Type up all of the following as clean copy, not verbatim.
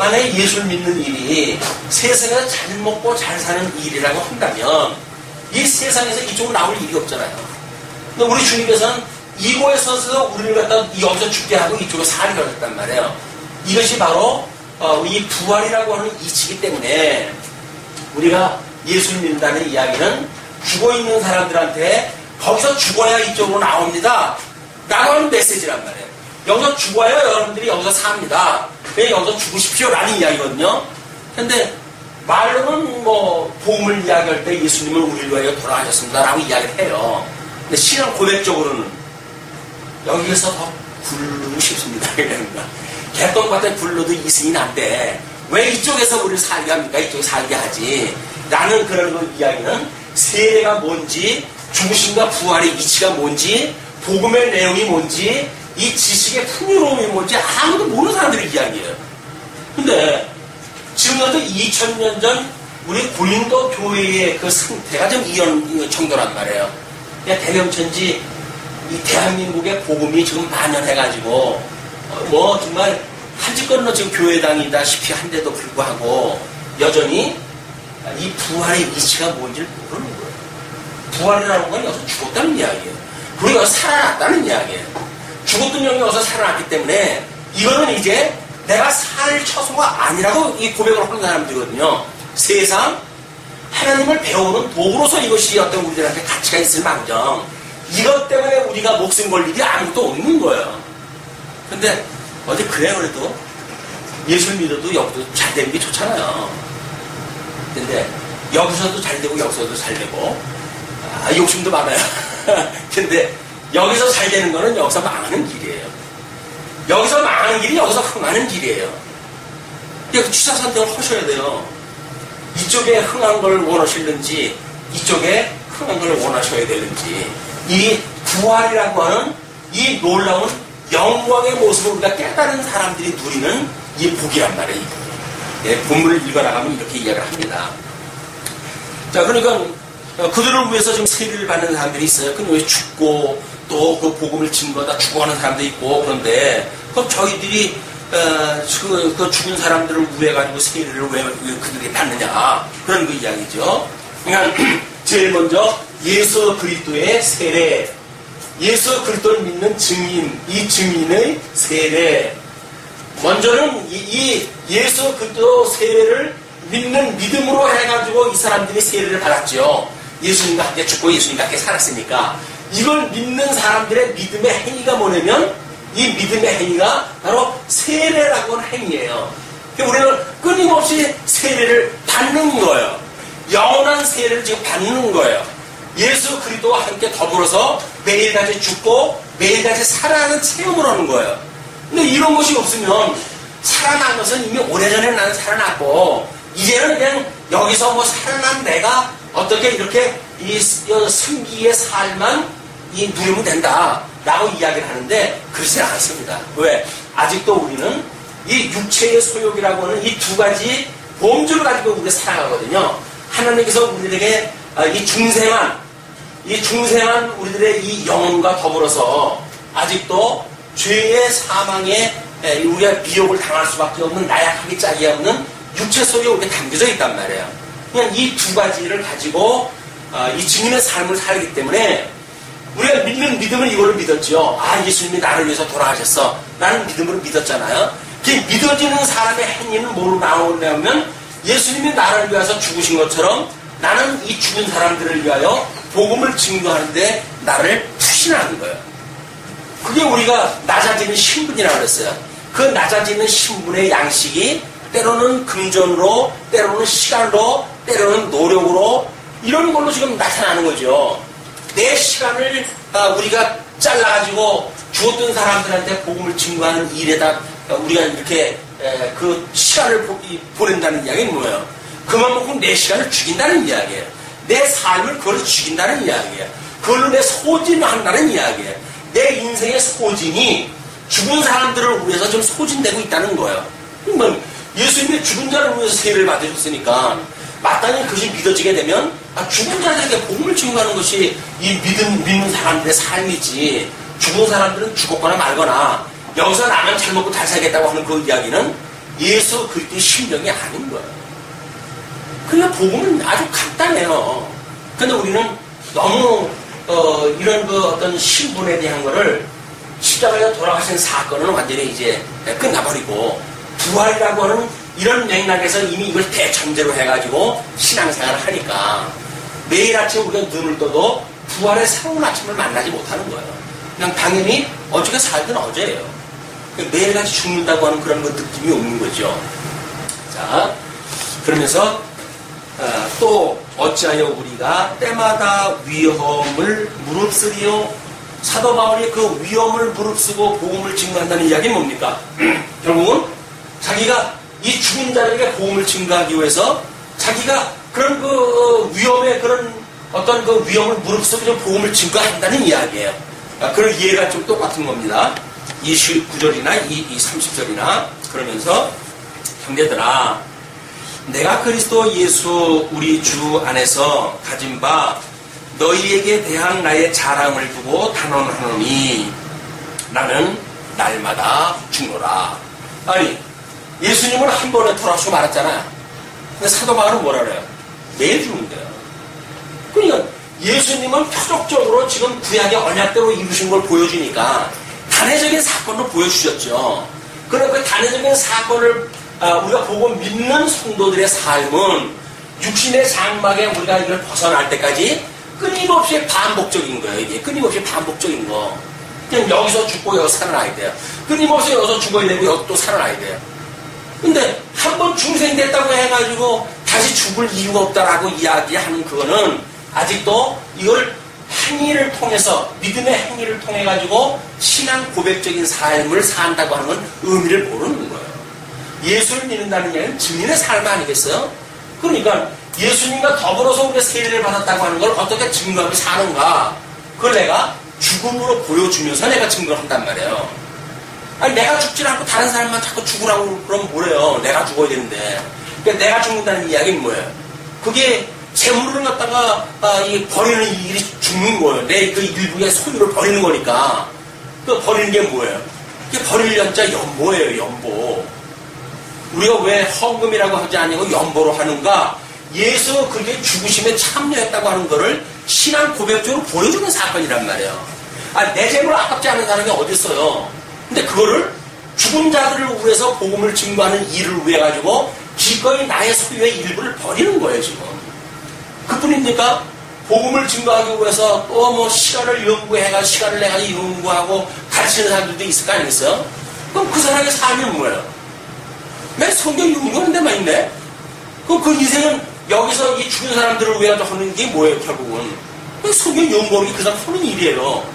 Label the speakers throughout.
Speaker 1: 만약에 예수를 믿는 일이 세상에서 잘 먹고 잘 사는 일이라고 한다면 이 세상에서 이쪽으로 나올 일이 없잖아요. 근데 우리 주님께서는 이곳에 서서 우리를 갖다 여기서 죽게 하고 이쪽에 살게 하셨단 말이에요. 이것이 바로 이 부활이라고 하는 이치이기 때문에 우리가 예수를 믿는다는 이야기는 죽어있는 사람들한테 거기서 죽어야 이쪽으로 나옵니다 라고 하는 메시지란 말이에요. 여기서 죽어야 여러분들이 여기서 삽니다. 왜 여기서 죽으십시오 라는 이야기거든요. 근데 말로는 뭐 복음을 이야기할 때 예수님은 우리를 위하여 돌아가셨습니다 라고 이야기를 해요. 근데 신앙 고백적으로는 여기에서 더 굴르고 싶습니다. 개똥밭에 굴러도 이승이 난데 왜 이쪽에서 우리를 살게 합니까? 이쪽에 살게 하지 라는 그런 이야기는 세례가 뭔지 죽으심과 부활의 이치가 뭔지 복음의 내용이 뭔지 이 지식의 풍요로움이 뭔지 아무도 모르는 사람들의 이야기예요. 근데 지금부터 2000년 전 우리 고린도 교회의 그 상태가 좀 이런 정도란 말이에요. 대명천지 이 대한민국의 복음이 지금 만연해가지고 뭐 정말 한지 건너 지금 교회당이다시피 한데도 불구하고 여전히 이 부활의 이치가 뭔지를 모르는 거예요. 부활이라는 건 여기서 죽었다는 이야기예요. 그리고 여기서 살아났다는 이야기예요. 죽었던 영이 여기서 살아났기 때문에 이거는 이제 내가 살 처소가 아니라고 이 고백을 하는 사람들이거든요. 세상 하나님을 배우는 도구로서 이것이 어떤 우리들한테 가치가 있을 망정 이것 때문에 우리가 목숨 걸 일이 아무것도 없는 거예요. 근데 어디 그래 그래도 예수를 믿어도 여기도 잘 되는 게 좋잖아요. 근데 여기서도 잘 되고 여기서도 잘 되고 욕심도 많아요. 근데 여기서 잘 되는 거는 여기서 망하는 길이에요. 여기서 망하는 길이 여기서 흥하는 길이에요. 취사 선택을 하셔야 돼요. 이쪽에 흥한 걸 원하시는지 이쪽에 흥한 걸 원하셔야 되는지 이 부활이라고 하는 이 놀라운 영광의 모습을 우리가 깨달은 사람들이 누리는 이 복이란 말이에요. 본문을 읽어나가면 이렇게 이야기를 합니다. 자, 그러니까 그들을 위해서 지금 세례를 받는 사람들이 있어요. 그럼 왜 죽고 또 그 복음을 증거다 죽어가는 사람도 있고 그런데 그럼 저희들이 그 죽은 사람들을 위해가지고 세례를 왜 그들이 받느냐 그런 그 이야기죠. 그러니까 제일 먼저 예수 그리스도의 세례, 예수 그리스도를 믿는 증인, 이 증인의 세례. 먼저는 이 예수 그리스도 세례를 믿는 믿음으로 해가지고 이 사람들이 세례를 받았죠. 예수님과 함께 죽고 예수님과 함께 살았으니까 이걸 믿는 사람들의 믿음의 행위가 뭐냐면 이 믿음의 행위가 바로 세례라고 하는 행위예요. 우리는 끊임없이 세례를 받는 거예요. 영원한 세례를 지금 받는 거예요. 예수 그리스도와 함께 더불어서 매일같이 죽고 매일같이 살아가는 체험을 하는 거예요. 근데 이런 것이 없으면 살아난 것은 이미 오래전에 나는 살아났고 이제는 그냥 여기서 뭐 살아난 내가 어떻게 이렇게 이 승기의 삶만 누리면 된다 라고 이야기를 하는데 그렇지 않습니다. 왜? 아직도 우리는 이 육체의 소욕이라고 하는 이 두 가지 범주를 가지고 우리가 살아가거든요. 하나님께서 우리에게 이 중생한 우리들의 이 영혼과 더불어서 아직도 죄의 사망에 우리가 미혹을 당할 수밖에 없는 나약하게 짝이 없는 육체 속에 우리가 담겨져 있단 말이에요. 그냥 이 두 가지를 가지고 이 증인의 삶을 살기 때문에 우리가 믿는 믿음은 이거를 믿었죠. 예수님이 나를 위해서 돌아가셨어 라는 믿음으로 믿었잖아요. 그 믿어지는 사람의 행위는 뭐로 나오냐면 예수님이 나를 위해서 죽으신 것처럼 나는 이 죽은 사람들을 위하여 복음을 증거하는데 나를 푸신하는 거예요. 그게 우리가 낮아지는 신분이라고 그랬어요. 그 낮아지는 신분의 양식이 때로는 금전으로, 때로는 시간으로, 때로는 노력으로 이런 걸로 지금 나타나는 거죠. 내 시간을 우리가 잘라가지고 죽었던 사람들한테 복음을 증거하는 일에다 우리가 이렇게 그 시간을 보낸다는 이야기는 뭐예요? 그만큼 내 시간을 죽인다는 이야기예요. 내 삶을 그걸로 죽인다는 이야기예요. 그걸로 내 소진을 한다는 이야기예요. 내 인생의 소진이 죽은 사람들을 위해서 좀 소진되고 있다는 거예요. 예수님이 죽은 자를 위해서 세례를 받으셨으니까 마땅히 그것이 믿어지게 되면 죽은 자들에게 복음을 증거하는 것이 이 믿는 사람들의 삶이지 죽은 사람들은 죽었거나 말거나 여기서 나만 잘 먹고 잘 살겠다고 하는 그 이야기는 예수 그리스도의 심정이 아닌 거예요. 그냥 복음은 아주 간단해요. 근데 우리는 너무 이런 그 어떤 신분에 대한 거를 십자가에 돌아가신 사건은 완전히 이제 끝나버리고 부활이라고 하는 이런 맥락에서 이미 이걸 대전제로 해가지고 신앙생활을 하니까 매일 아침 우리가 눈을 떠도 부활의 새로운 아침을 만나지 못하는 거예요. 그냥 당연히 어저께 살던 어제예요. 매일같이 죽는다고 하는 그런 느낌이 없는 거죠. 자, 그러면서 또 어찌하여 우리가 때마다 위험을 무릅쓰리요. 사도 바울이 그 위험을 무릅쓰고 복음을 증거한다는 이야기는 뭡니까? 결국은 자기가 이 죽은 자에게 복음을 증거하기 위해서 자기가 그런 그 위험의 그런 어떤 그 위험을 무릅쓰고 복음을 증거한다는 이야기예요. 그런 이해가 좀 똑같은 겁니다. 29절이나 30절이나 그러면서 형제들아 내가 그리스도 예수 우리 주 안에서 가진 바 너희에게 대한 나의 자랑을 두고 단언하노니 나는 날마다 죽노라. 아니 예수님은 한 번에 돌아오시고 말았잖아요. 근데 사도 바울은 뭐라 그래요? 매일 죽는데요. 그러니까 예수님은 표적적으로 지금 구약의 언약대로 이루신 걸 보여주니까 단회적인 사건을 보여주셨죠. 그러나 그 단회적인 사건을 우리가 보고 믿는 성도들의 삶은 육신의 장막에 우리가 이걸 벗어날 때까지 끊임없이 반복적인 거예요. 이게 끊임없이 반복적인 거. 그냥 여기서 죽고 여기서 살아나야 돼요. 끊임없이 여기서 죽어야 되고 여기 또 살아나야 돼요. 근데 한 번 중생됐다고 해가지고 다시 죽을 이유가 없다라고 이야기하는 그거는 아직도 이걸 행위를 통해서 믿음의 행위를 통해 가지고 신앙 고백적인 삶을 산다고 하는 건 의미를 모르는 거예요. 예수를 믿는다는 얘기는 증인의 삶 아니겠어요? 그러니까 예수님과 더불어서 우리가 세례를 받았다고 하는 걸 어떻게 증거하며 사는가, 그걸 내가 죽음으로 보여주면서 내가 증거를 한단 말이에요. 아니 내가 죽지 않고 다른 사람만 자꾸 죽으라고 그러면 뭐래요? 내가 죽어야 되는데. 그러니까 내가 죽는다는 이야기는 뭐예요? 그게 재물을 갖다가 버리는 일이 죽는 거예요. 내 그 일부의 소유를 버리는 거니까. 그 버리는 게 뭐예요? 그게 버릴 연자 연보예요. 연보. 우리가 왜 헌금이라고 하지 아니고 연보로 하는가? 예수 그렇게 죽으심에 참여했다고 하는 거를 신앙 고백적으로 보여주는 사건이란 말이에요. 내 재물 아깝지 않은 사람이 어디 있어요? 근데 그거를 죽은 자들을 위해서 복음을 증거하는 일을 위해 가지고 기꺼이 나의 소유의 일부를 버리는 거예요 지금. 그뿐입니까? 복음을 증거하기 위해서 또 뭐 시간을 연구해가 시간을 내가 연구하고 가르치는 사람들도 있을 거 아니겠어요? 그럼 그 사람의 삶이 뭐예요? 맨 성경 연구하는 데만 있네? 그럼 그 인생은 여기서 이 죽은 사람들을 위해서 하는 게 뭐예요 결국은? 성경 연구하는 게 그 사람 하는 일이에요.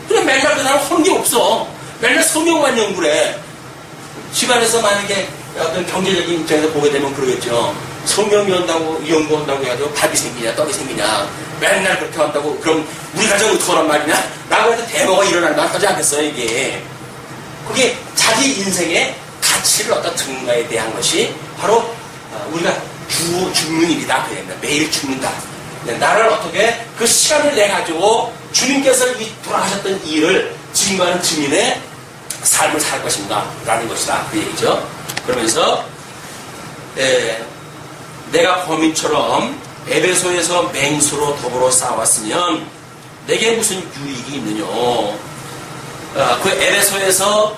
Speaker 1: 그래 맨날 그 사람 하는 게 없어. 맨날 성경만 연구를 해. 집안에서 만약에 어떤 경제적인 입장에서 보게 되면 그러겠죠. 성경 연구한다고 해가지고 밥이 생기냐 떡이 생기냐 맨날 그렇게 한다고 그럼 우리 가정은 어떡하란 말이냐 라고 해서 대모가 일어날 만 하지 않겠어요. 이게 그게 자기 인생의 가치를 어떤 증거에 대한 것이 바로 우리가 죽는 일이다. 그랬나 매일 죽는다. 나를 어떻게 그 시간을 내 가지고 주님께서 이 돌아가셨던 일을 증거하는 증인의 삶을 살 것인가 라는 것이다. 그 얘기죠. 그러면서 내가 범인처럼 에베소에서 맹수로 더불어 싸웠으면 내게 무슨 유익이 있느냐. 그 에베소에서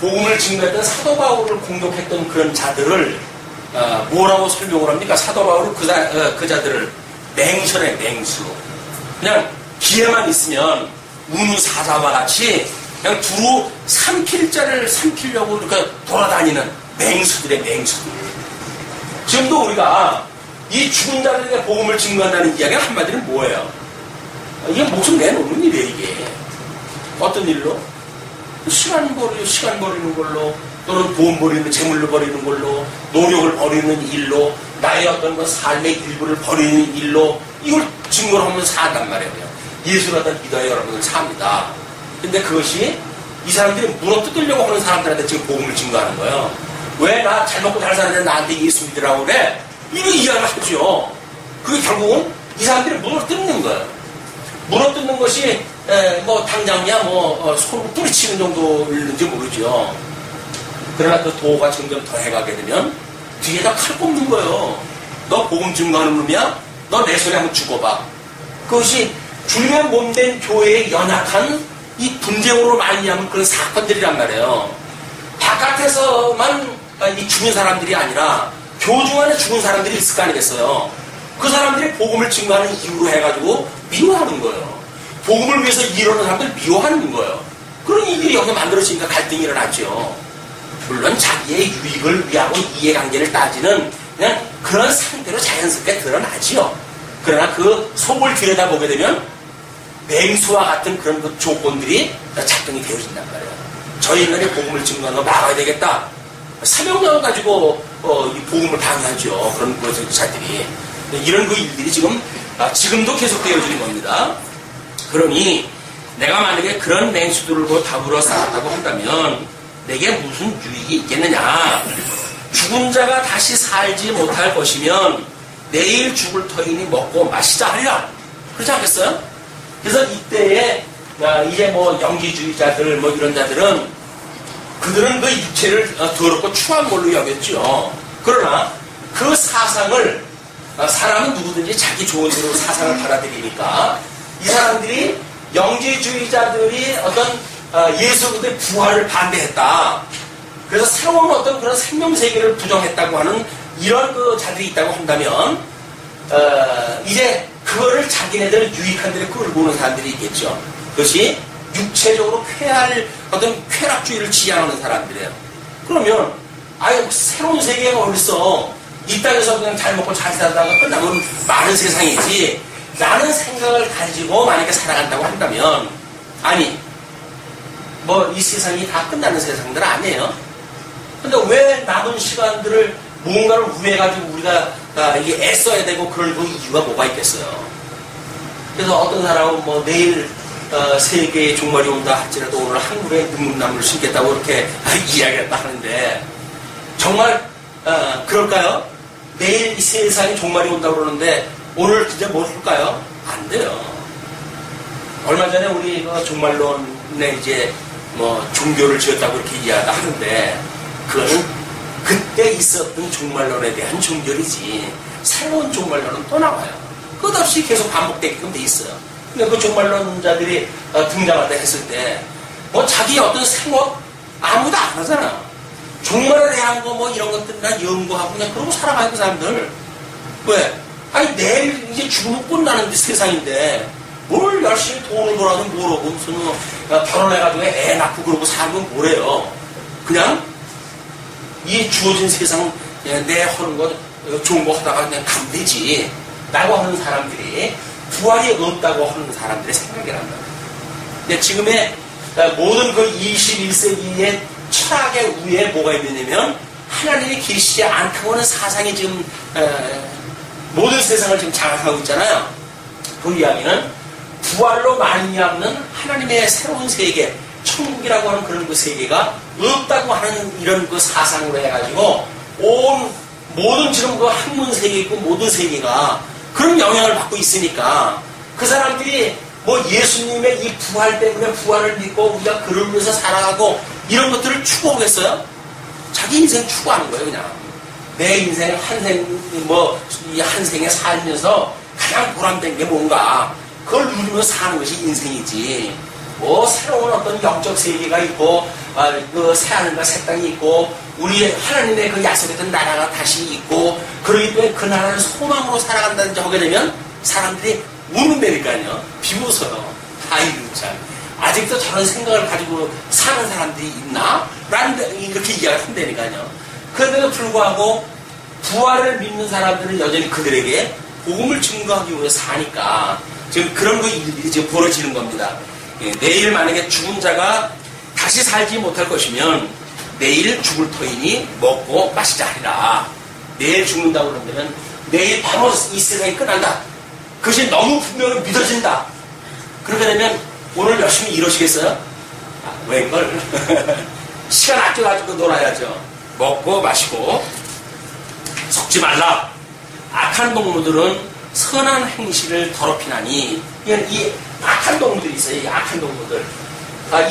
Speaker 1: 복음을 증거했던 사도 바울을 공격했던 그런 자들을 뭐라고 설명을 합니까? 사도 바울은 그 자들을 맹수래 맹수. 그냥 기회만 있으면 운사자와 같이 그냥 두루 삼킬 삼키려고 이렇게 돌아다니는 맹수들의 맹수들. 지금도 우리가 이 죽은 자들에게 복음을 증거한다는 이야기가 한마디로 뭐예요? 이게 목숨 내놓는 일이에요, 이게. 어떤 일로? 시간 버리는 걸로, 또는 돈 버리는, 재물로 버리는 걸로, 노력을 버리는 일로, 나의 어떤 그 삶의 일부를 버리는 일로, 이걸 증거를 하면서 산단 말이에요. 예수를 갖다 믿어야 여러분들 삽니다. 근데 그것이 이 사람들이 물어뜯으려고 하는 사람들한테 지금 복음을 증거하는 거예요. 왜 나 잘 먹고 잘 사는데 나한테 예수 믿으라고 그래? 이거 이해를 하죠. 그게 결국은 이 사람들이 물어뜯는 거예요. 물어뜯는 것이 뭐 당장이야 뭐 손으로 뿌리치는 정도일는지 모르죠. 그러나 그 도가 점점 더 해가게 되면 뒤에다 칼 꼽는 거예요. 너 복음 증거하는 놈이야? 너 내 손에 한번 죽어봐. 그것이 주님의 몸된 교회의 연약한 이 분쟁으로 말미암은 그런 사건들이란 말이에요. 바깥에서만 이 죽은 사람들이 아니라 교중 안에 죽은 사람들이 있을 거 아니겠어요. 그 사람들이 복음을 증거하는 이유로 해가지고 미워하는 거예요. 복음을 위해서 이러는 사람들 미워하는 거예요. 그런 일들이 여기서 만들어지니까 갈등이 일어나죠. 물론 자기의 유익을 위하고 이해관계를 따지는 그냥 그런 상태로 자연스럽게 드러나지요. 그러나 그 속을 들여다보게 되면 맹수와 같은 그런 그 조건들이 작동이 되어진단 말이에요. 저 인간의 복음을 증거하는 거 막아야 되겠다. 사명감을 가지고 이 복음을 방해하죠. 그런 것들이. 이런 그 일들이 지금도 계속되어지는 겁니다. 그러니 내가 만약에 그런 맹수들과 더불어 살았다고 한다면 내게 무슨 유익이 있겠느냐. 죽은 자가 다시 살지 못할 것이면 내일 죽을 터이니 먹고 마시자 하리라. 그렇지 않겠어요? 그래서 이때에 이제 뭐 영지주의자들 뭐 이런 자들은 그들은 그 육체를 더럽고 추한 걸로 여겼죠. 그러나 그 사상을 사람은 누구든지 자기 좋은 대로 사상을 받아들이니까 이 사람들이 영지주의자들이 어떤 예수 그리스도의 부활을 반대했다. 그래서 새로운 어떤 그런 생명세계를 부정했다고 하는 이런 그 자들이 있다고 한다면 이제 그거를 자기네들 유익한 데로 끌고 오는 사람들이 있겠죠. 그것이 육체적으로 쾌할 어떤 쾌락주의를 지향하는 사람들이에요. 그러면 아예 새로운 세계가 어딨어. 이 땅에서 그냥 잘 먹고 잘 살다가 끝나면 많은 세상이지. 라는 생각을 가지고 만약에 살아간다고 한다면 아니 뭐 이 세상이 다 끝나는 세상들 아니에요. 근데 왜 남은 시간들을 뭔가를 위해가지고 우리가 이게 애써야 되고 그럴 그 이유가 뭐가 있겠어요. 그래서 어떤 사람은 뭐 내일 세계의 종말이 온다 할지라도 오늘 한국에 눈물나무를 심겠다고 이렇게 이야기했다 하는데 정말 그럴까요? 내일 이 세상에 종말이 온다고 그러는데 오늘 진짜 뭘 할까요? 안 돼요. 얼마 전에 우리 종말론에 이제 뭐 종교를 지었다고 이렇게 이야기하다 하는데 그거는 그때 있었던 종말론에 대한 종교이지 새로운 종말론은 또 나와요. 끝없이 계속 반복되게끔 돼 있어요. 근데 그 종말론자들이 등장할 때 했을 때 뭐 자기 어떤 생각 아무도 안 하잖아. 종말에 대한 거 뭐 이런 것들이나 연구하고 그냥 그러고 살아가는 사람들. 왜? 아니 내일 이제 죽으면 끝나는 세상인데 뭘 열심히 돈을 벌어도 뭐라고 무슨 결혼해가지고 애 낳고 그러고 살면 뭐래요. 그냥 이 주어진 세상 내 하는 거 좋은 거 하다가 그냥 가면 되지 라고 하는 사람들이 부활이 없다고 하는 사람들의 생각이란 말이에요. 근데 지금의 모든 그 21세기의 철학의 위에 뭐가 있느냐면 하나님이 계시지 않다고 하는 사상이 지금 모든 세상을 지금 장악하고 있잖아요. 그 이야기는 부활로 말미암는 하나님의 새로운 세계, 천국이라고 하는 그런 그 세계가 없다고 하는 이런 그 사상으로 해가지고 온 모든 지금 그 학문 세계 있고 모든 세계가 그런 영향을 받고 있으니까 그 사람들이 뭐 예수님의 이 부활 때문에 부활을 믿고 우리가 그를 위해서 살아가고 이런 것들을 추구하겠어요? 자기 인생 추구하는 거예요, 그냥. 내 인생 한 생에 살면서 가장 보람된 게 뭔가 그걸 누리면서 사는 것이 인생이지. 뭐 새로운 어떤 영적 세계가 있고 그 새하늘과 새 땅이 있고 우리 하나님의 그 약속했던 나라가 다시 있고 그러기 때문에 그 나라를 소망으로 살아간다는 지 하게 되면 사람들이 우는다니까요. 비웃어요. 아이고 참 아직도 저런 생각을 가지고 사는 사람들이 있나? 라는 이렇게 이야기를 한다니까요. 그런데도 불구하고 부활을 믿는 사람들은 여전히 그들에게 복음을 증거하기 위해 사니까 지금 그런 일들이 지금 벌어지는 겁니다. 내일 만약에 죽은 자가 다시 살지 못할 것이면 내일 죽을 터이니 먹고 마시자 하리라. 내일 죽는다고 그러면 내일 바로 이 세상이 끝난다. 그것이 너무 분명히 믿어진다. 그렇게 되면 오늘 열심히 일하시겠어요? 웬걸? 시간 아껴가지고 놀아야죠. 먹고 마시고 섞지 말라. 악한 동무들은 선한 행실을 더럽히나니 이 악한 동무들이 있어요. 이 악한 동무들.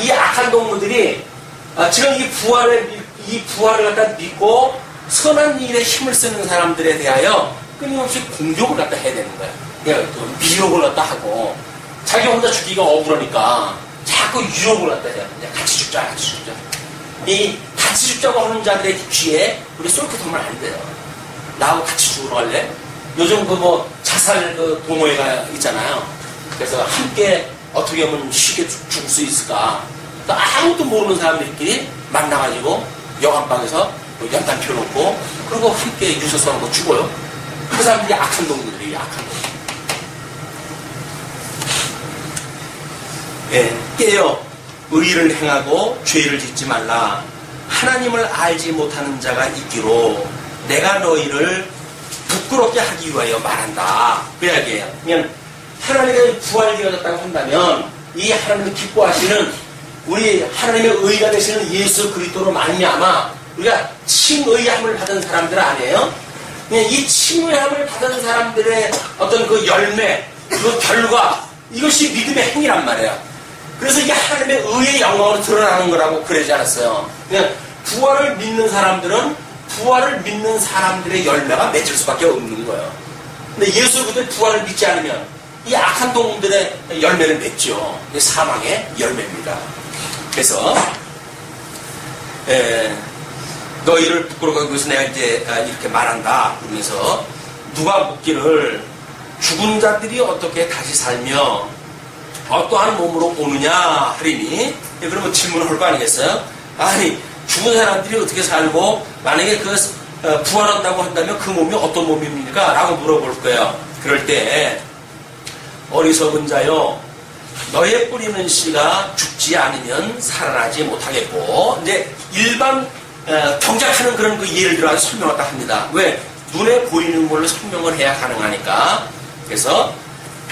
Speaker 1: 이 악한 동무들이 지금 이 부활을 이 부활을 갖다 믿고 선한 일에 힘을 쓰는 사람들에 대하여 끊임없이 공격을 갖다 해야 되는 거야. 그러니까 미혹을 갖다 하고 자기 혼자 죽기가 억울하니까 자꾸 유혹을 갖다 해야 돼. 같이 죽자, 같이 죽자. 이 같이 죽자고 하는 자들의 귀에 우리 쏠깃하면 안 돼요. 나하고 같이 죽으러 갈래? 요즘 그 뭐 자살 그 동호회가 있잖아요. 그래서 함께 어떻게 하면 쉽게 죽을 수 있을까? 아무것도 모르는 사람들끼리 만나가지고 여관방에서 연탄 펴놓고 그리고 함께 유서서하고 죽어요. 그 사람들이 악한 놈들이에요. 악한 놈들. 예, 깨어 의를 행하고 죄를 짓지 말라. 하나님을 알지 못하는 자가 있기로 내가 너희를 부끄럽게 하기 위하여 말한다. 그 이야기예요. 그냥 하나님의 부활되어졌다고 한다면 이 하나님을 기뻐하시는 우리 하나님의 의가 되시는 예수 그리스도로 말미암아 우리가 칭의함을 받은 사람들 아니에요? 그냥 이 칭의함을 받은 사람들의 어떤 그 열매, 그 결과 이것이 믿음의 행위란 말이에요. 그래서 이게 하나님의 의의 영광으로 드러나는 거라고 그러지 않았어요. 그냥 부활을 믿는 사람들은 부활을 믿는 사람들의 열매가 맺을 수밖에 없는 거예요. 근데 예수 그리스도의 부활을 믿지 않으면 이 악한 동물들의 열매를 맺죠. 사망의 열매입니다. 그래서 너희를 부끄러워하기 위해서 내가 이제 이렇게 말한다. 그러면서 누가 묻기를 죽은 자들이 어떻게 다시 살며 어떠한 몸으로 오느냐 하리니 그러면 질문을 할 거 아니겠어요? 아니 죽은 사람들이 어떻게 살고 만약에 그 부활한다고 한다면 그 몸이 어떤 몸입니까? 라고 물어볼 거예요. 그럴 때 어리석은 자여 너의 뿌리는 씨가 죽지 않으면 살아나지 못하겠고 이제 일반 경작하는 그런 그 예를 들어 설명을 딱 합니다. 왜? 눈에 보이는 걸로 설명을 해야 가능하니까. 그래서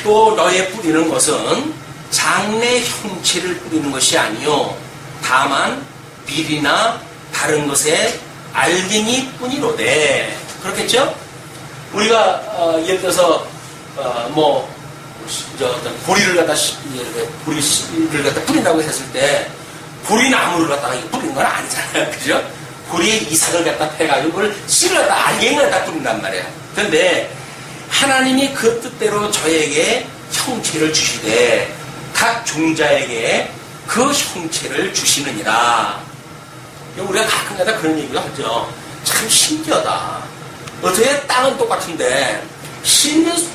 Speaker 1: 또 너의 뿌리는 것은 장래 형체를 뿌리는 것이 아니요 다만 밀이나 다른 것에 알갱이 뿐이로되. 그렇겠죠? 우리가 예를 들어서 어떤 보리를 갖다 보리를 갖다 뿌린다고 했을 때 보리나무를 갖다가 뿌리는 건 아니잖아요. 그죠? 보리의 이삭을 갖다 패가지고 그걸 씨를 갖다 알갱이를 갖다 뿌린단 말이에요. 그런데 하나님이 그 뜻대로 저에게 형체를 주시되 각 종자에게 그 형체를 주시느니라. 우리가 가끔가다 그런 얘기를 하죠. 참 신기하다. 어떻게 땅은 똑같은데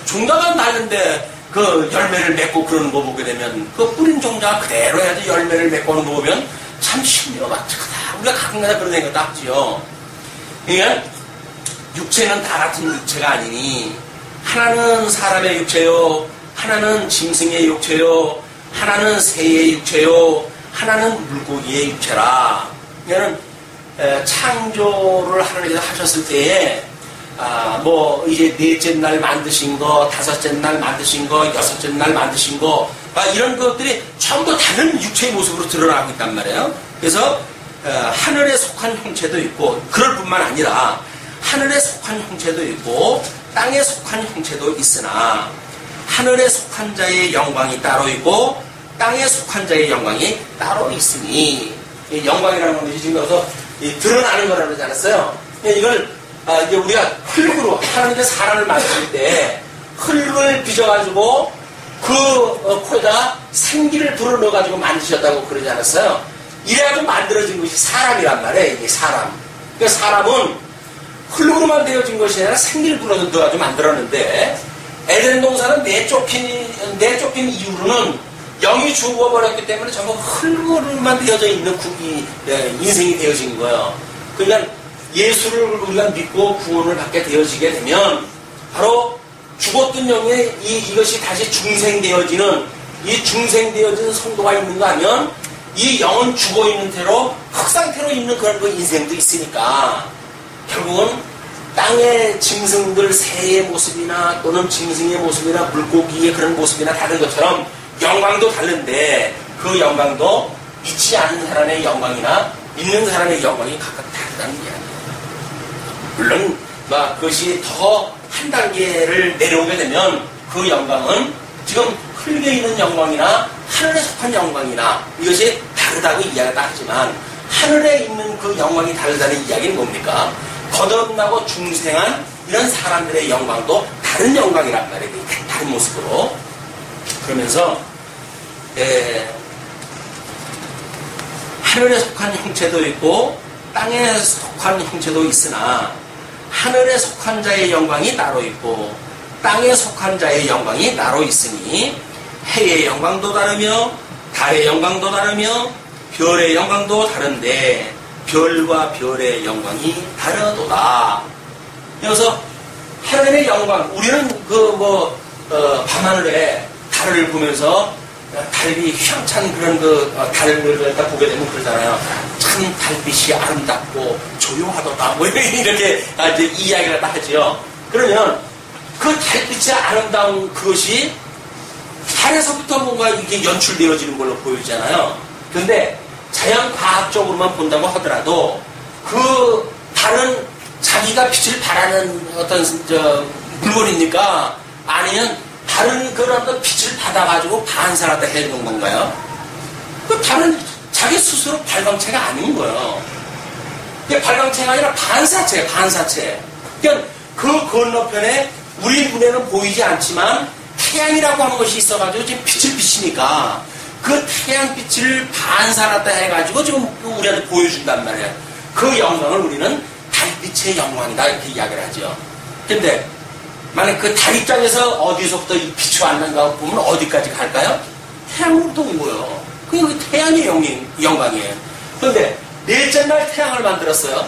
Speaker 1: 종자가 다른데 그 열매를 맺고 그러는 거 보게 되면 그 뿌린 종자가 그대로 해야지 열매를 맺고 하는 거 보면 참 신기하다. 우리가 가끔가다 그런 생각도 하죠. 그러니까 육체는 다 같은 육체가 아니니 하나는 사람의 육체요, 하나는 짐승의 육체요, 하나는 새의 육체요, 하나는 물고기의 육체라. 이거는 창조를 하나님께서 하셨을 때에 이제 넷째 날 만드신 거, 다섯째 날 만드신 거, 여섯째 날 만드신 거, 이런 것들이 전부 다른 육체의 모습으로 드러나고 있단 말이에요. 그래서 하늘에 속한 형체도 있고, 그럴 뿐만 아니라 하늘에 속한 형체도 있고 땅에 속한 형체도 있으나 하늘에 속한 자의 영광이 따로 있고 땅에 속한 자의 영광이 따로 있으니, 이 영광이라는 것이 지금 여기서 드러나는 거라고 그러지 않았어요? 이걸 이제 우리가 흙으로 하나님께서 사람을 만들 때 흙을 빚어가지고 그 코에다가 생기를 불어넣어가지고 만드셨다고 그러지 않았어요? 이래가지고 만들어진 것이 사람이란 말이에요. 이게 사람. 그러니까 사람은 흙으로만 되어진 것이 아니라 생기를 불어넣어가지고 만들었는데 에덴 동산은 내쫓긴 이후로는 영이 죽어버렸기 때문에 전부 흙으로만 되어져 있는 인생이 되어진 거예요. 그러니까 예수를 우리가 믿고 구원을 받게 되어지게 되면 바로 죽었던 영이 이것이 다시 중생되어지는, 이 중생되어지는 성도가 있는가 하면 이 영은 죽어있는 채로 흙상태로 있는 그런 그 인생도 있으니까 결국은 땅의 짐승들, 새의 모습이나 또는 짐승의 모습이나 물고기의 그런 모습이나 다른 것처럼 영광도 다른데 그 영광도 믿지 않는 사람의 영광이나 믿는 사람의 영광이 각각 다르다는 이야기예요. 물론 그것이 더 한 단계를 내려오게 되면 그 영광은 지금 흙에 있는 영광이나 하늘에 속한 영광이나 이것이 다르다고 이야기를 하지만 하늘에 있는 그 영광이 다르다는 이야기는 뭡니까? 거듭나고 중생한 이런 사람들의 영광도 다른 영광이란 말이에요. 다른 모습으로. 그러면서 하늘에 속한 형체도 있고 땅에 속한 형체도 있으나 하늘에 속한 자의 영광이 따로 있고 땅에 속한 자의 영광이 따로 있으니 해의 영광도 다르며 달의 영광도 다르며 별의 영광도 다른데 별과 별의 영광이 다르도다. 그래서 하늘의 영광, 우리는 밤하늘에 달을 보면서 달이 휘황찬 그런 달을 갖다 보게 되면 그러잖아요. 참 달빛이 아름답고 조용하도다. 뭐 이렇게 이제 이야기를 다 하죠. 그러면 그 달빛의 아름다운 그것이 달에서부터 뭔가 이게 연출되어지는 걸로 보이잖아요. 그런데 자연과학적으로만 본다고 하더라도 그 달은 자기가 빛을 발하는 어떤 물건입니까? 아니면 다른 그런 어떤 빛을 받아가지고 반사하다 해주는 건가요? 그 달은 자기 스스로 발광체가 아닌 거예요. 그게 발광체가 아니라 반사체, 반사체. 그러니까 그 건너편에 우리 눈에는 보이지 않지만 태양이라고 하는 것이 있어가지고 지금 빛을 비치니까 그 태양빛을 반사하다 해가지고 지금 우리한테 보여준단 말이에요. 그 영광을 우리는 달빛의 영광이다 이렇게 이야기를 하죠. 근데 만약 그 달 입장에서 어디서부터 이 빛이 왔는가 보면 어디까지 갈까요? 태양으로부터 온 거예요. 그게 태양의 영광이에요. 그런데 넷째 날 태양을 만들었어요.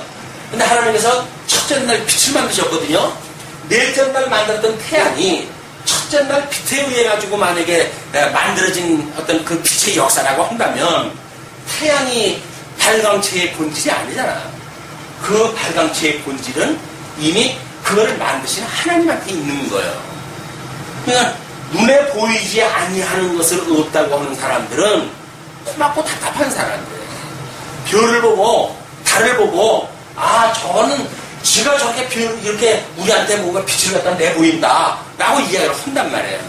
Speaker 1: 근데 하나님께서 첫째 날 빛을 만드셨거든요. 넷째 날 만들었던 태양이 첫째 날 빛에 의해 가지고 만약에 만들어진 어떤 그 빛의 역사라고 한다면 태양이 발광체의 본질이 아니잖아요. 그 발광체의 본질은 이미 그거를 만드신 하나님한테 있는 거예요. 그러니까 눈에 보이지 아니하는 것을 없다고 하는 사람들은 고맙고 답답한 사람들이에요. 별을 보고 달을 보고 저거는 지가 저렇게 이렇게 우리한테 뭔가 빛을 갖다 내보인다 라고 이야기를 한단 말이에요.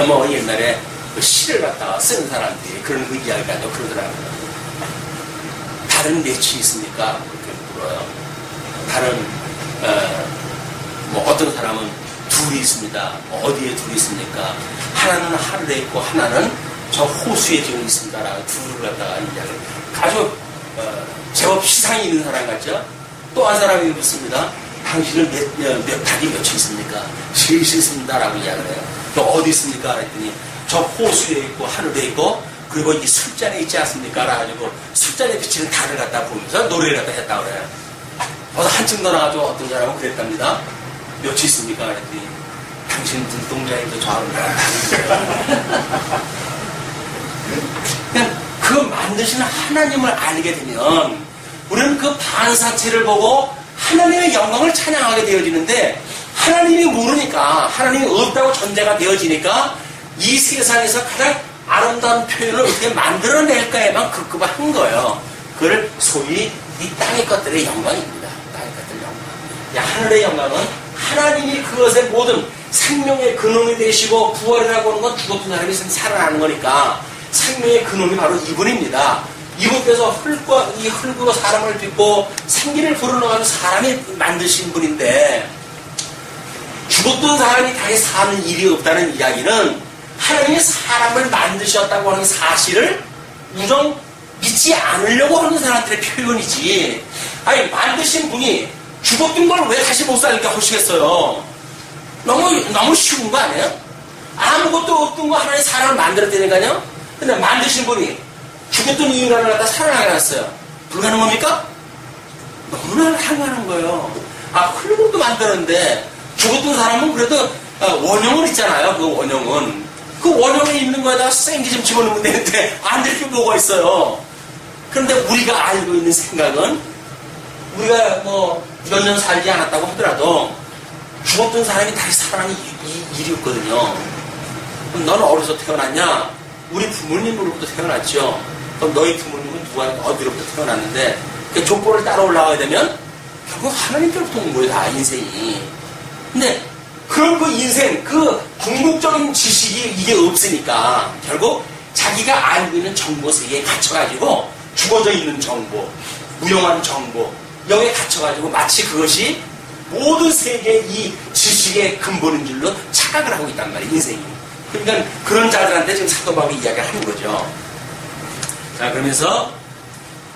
Speaker 1: 뭐 옛날에 그 시를 갖다가 쓰는 사람들이 그런 그 이야기를 하죠. 그러더라고요. 달은 몇이 있습니까? 그렇게 물어요. 달은 뭐 어떤 사람은 둘이 있습니다. 어디에 둘이 있습니까? 하나는 하늘에 있고 하나는 저 호수에 지금 있습니다라고 둘을 갖다가 이야기를 아주 제법 시상이 있는 사람 같죠? 또 한 사람이 묻습니다. 당신은 몇 닭이 몇이 있습니까? 셋이 있습니다라고 이야기를 해요. 또 어디 있습니까? 그랬더니 저 호수에 있고 하늘에 있고 그리고 이 술잔에 있지 않습니까? 라가지고 술잔에 비치는 달을 갖다 보면서 노래를 갖다 했다고 그래요. 한층 더 나가지고 어떤 사람은 그랬답니다. 몇이 있습니까? 그랬더니 당신 눈동자에도 좌우를 그냥 그 만드시는 하나님을 알게 되면 우리는 그 반사체를 보고 하나님의 영광을 찬양하게 되어지는데 하나님이 모르니까 하나님이 없다고 전제가 되어지니까 이 세상에서 가장 아름다운 표현을 어떻게 만들어낼까에만 급급한 거예요. 그걸 소위 이 땅의 것들의 영광입니다. 땅의 것들의 영광. 하늘의 영광은 하나님이 그것의 모든 생명의 근원이 되시고 부활이라고 하는 건 죽었던 사람이 살아나는 거니까 생명의 근원이 바로 이분입니다. 이분께서 흙으로 사람을 빚고 생기를 불어넣어가지고 사람이 만드신 분인데 죽었던 사람이 다시 사는 일이 없다는 이야기는 하나님이 사람을 만드셨다고 하는 사실을 우정 믿지 않으려고 하는 사람들의 표현이지. 아니 만드신 분이 죽었던 걸 왜 다시 못 살게 하시겠어요? 너무 쉬운 거 아니에요? 아무것도 없던 거 하나님 사람을 만들었다니까요. 근데 만드신 분이 죽었던 인간을 갖다 살아나게 놨어요. 불가능한 겁니까? 너무나 할만한 거예요. 흙으로도 만드는데 죽었던 사람은 그래도 원형은 있잖아요. 그 원형은. 그 원형에 있는 거에다가 생기 좀 집어넣으면 되는데 안 될 게 뭐가 있어요. 그런데 우리가 알고 있는 생각은 우리가 뭐 몇 년 살지 않았다고 하더라도 죽었던 사람이 다시 살아나는 일이 없거든요. 그럼 너는 어디서 태어났냐? 우리 부모님으로부터 태어났죠. 그럼 너희 부모님은 누가 어디로부터 태어났는데 그 족보를 따라 올라가게 되면 결국 하나님께로부터 온 거예요. 다 인생이. 근데 그런 그 인생, 그 궁극적인 지식이 이게 없으니까 결국 자기가 알고 있는 정보 세계에 갇혀가지고 죽어져 있는 정보, 무용한 정보, 여기에 갇혀가지고 마치 그것이 모든 세계의 이 지식의 근본인 줄로 착각을 하고 있단 말이에요, 인생이. 그러니까 그런 자들한테 지금 사도 바울이 이야기를 하는 거죠. 자, 그러면서,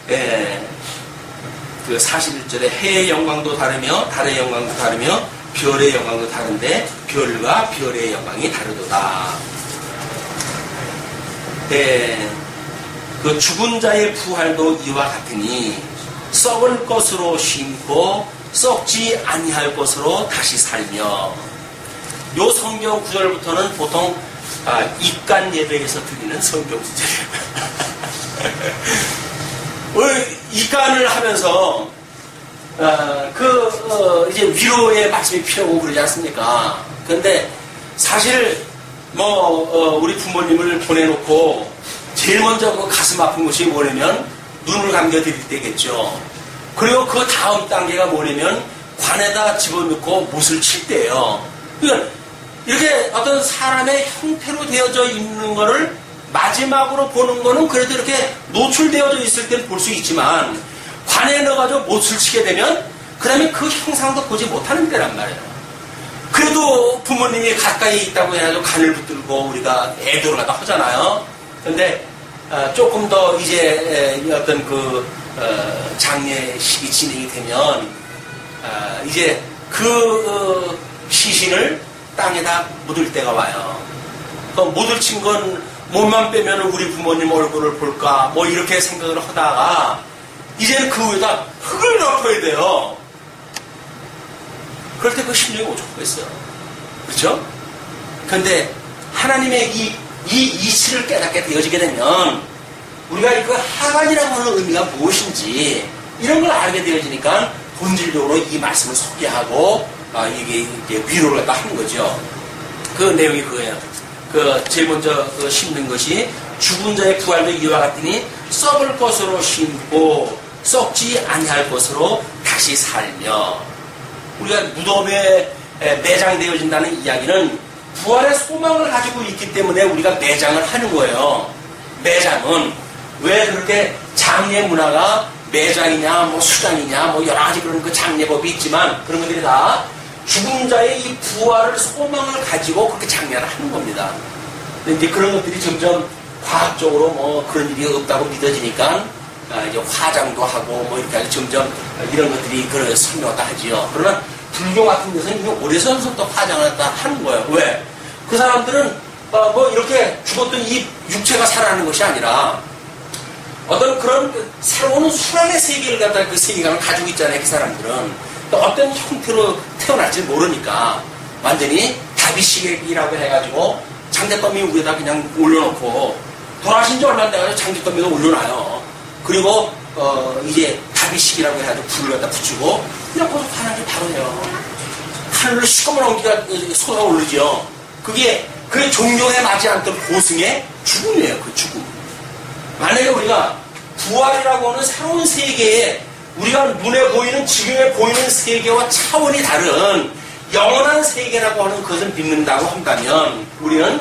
Speaker 1: 그 41절에 해의 영광도 다르며, 달의 영광도 다르며, 별의 영광도 다른데, 별과 별의 영광이 다르도다. 그 죽은 자의 부활도 이와 같으니, 썩을 것으로 심고, 썩지 아니할 것으로 다시 살며. 요 성경 구절부터는 보통 입간 예배에서 드리는 성경 구절이에요. 입간을 하면서 이제 위로의 말씀이 필요하고 그러지 않습니까? 그런데 사실 우리 부모님을 보내놓고 제일 먼저 그 가슴 아픈 것이 뭐냐면 눈을 감겨 드릴 때겠죠. 그리고 그 다음 단계가 뭐냐면 관에다 집어넣고 못을 칠 때예요. 그러니까 이렇게 어떤 사람의 형태로 되어져 있는 거를 마지막으로 보는 거는 그래도 이렇게 노출되어져 있을 때는 볼 수 있지만 관에 넣어가지고 못을 치게 되면 그 다음에 그 형상도 보지 못하는 때란 말이에요. 그래도 부모님이 가까이 있다고 해가지고 간을 붙들고 우리가 애도를 갖다 하잖아요. 근데 조금 더 이제 어떤 장례식이 진행이 되면 이제 그 시신을 땅에다 묻을 때가 와요. 그 묻을 친 건 몸만 빼면 우리 부모님 얼굴을 볼까 뭐 이렇게 생각을 하다가 이제는 그 위에다 흙을 덮어야 돼요. 그럴 때 그 심정이 오죽하겠어요. 그렇죠? 그런데 하나님의 이 이치를 깨닫게 되어지게 되면 우리가 그 하간이라고 하는 의미가 무엇인지 이런 걸 알게 되어지니까 본질적으로 이 말씀을 소개하고 이게 위로를 갖다 하는 거죠. 그 내용이 그거예요. 제일 먼저 심는 것이 죽은 자의 부활도 이와 같으니 썩을 것으로 심고 썩지 아니할 것으로 다시 살며. 우리가 무덤에 매장되어진다는 이야기는 부활의 소망을 가지고 있기 때문에 우리가 매장을 하는 거예요. 매장은 왜 그렇게 장례 문화가 매장이냐 뭐 수장이냐 뭐 여러 가지 그런 그 장례법이 있지만 그런 것들이 다 죽은 자의 이 부활을 소망을 가지고 그렇게 장례를 하는 겁니다. 근데 이제 그런 것들이 점점 과학적으로 뭐 그런 일이 없다고 믿어지니까 이제 화장도 하고 뭐 이렇게 점점 이런 것들이 그런 설명을 다 하지요. 그러나 불교 같은 데서는 이게 오래전부터 화장을 다 하는 거예요. 왜? 그 사람들은 뭐 이렇게 죽었던 이 육체가 살아나는 것이 아니라 어떤 그런 새로운 순환의 세계를 갖다 그 세계관을 가지고 있잖아요. 그 사람들은 또 어떤 형태로 태어날지 모르니까 완전히 다비식이라고 해가지고 장대더미 위에다 그냥 올려놓고 돌아가신 지 얼마 안 돼가지고 장대더미에 올려놔요. 그리고 이제 다비식이라고 해가지고 불을 갖다 붙이고 그냥 거기서 화나게 바로 해요. 하늘로 시커먼 온기가 솟아오르죠. 그게 그 종교에 맞지 않던 고승의 죽음이에요. 그 죽음. 만약에 우리가 부활이라고 하는 새로운 세계에 우리가 눈에 보이는 지금에 보이는 세계와 차원이 다른 영원한 세계라고 하는 것을 믿는다고 한다면 우리는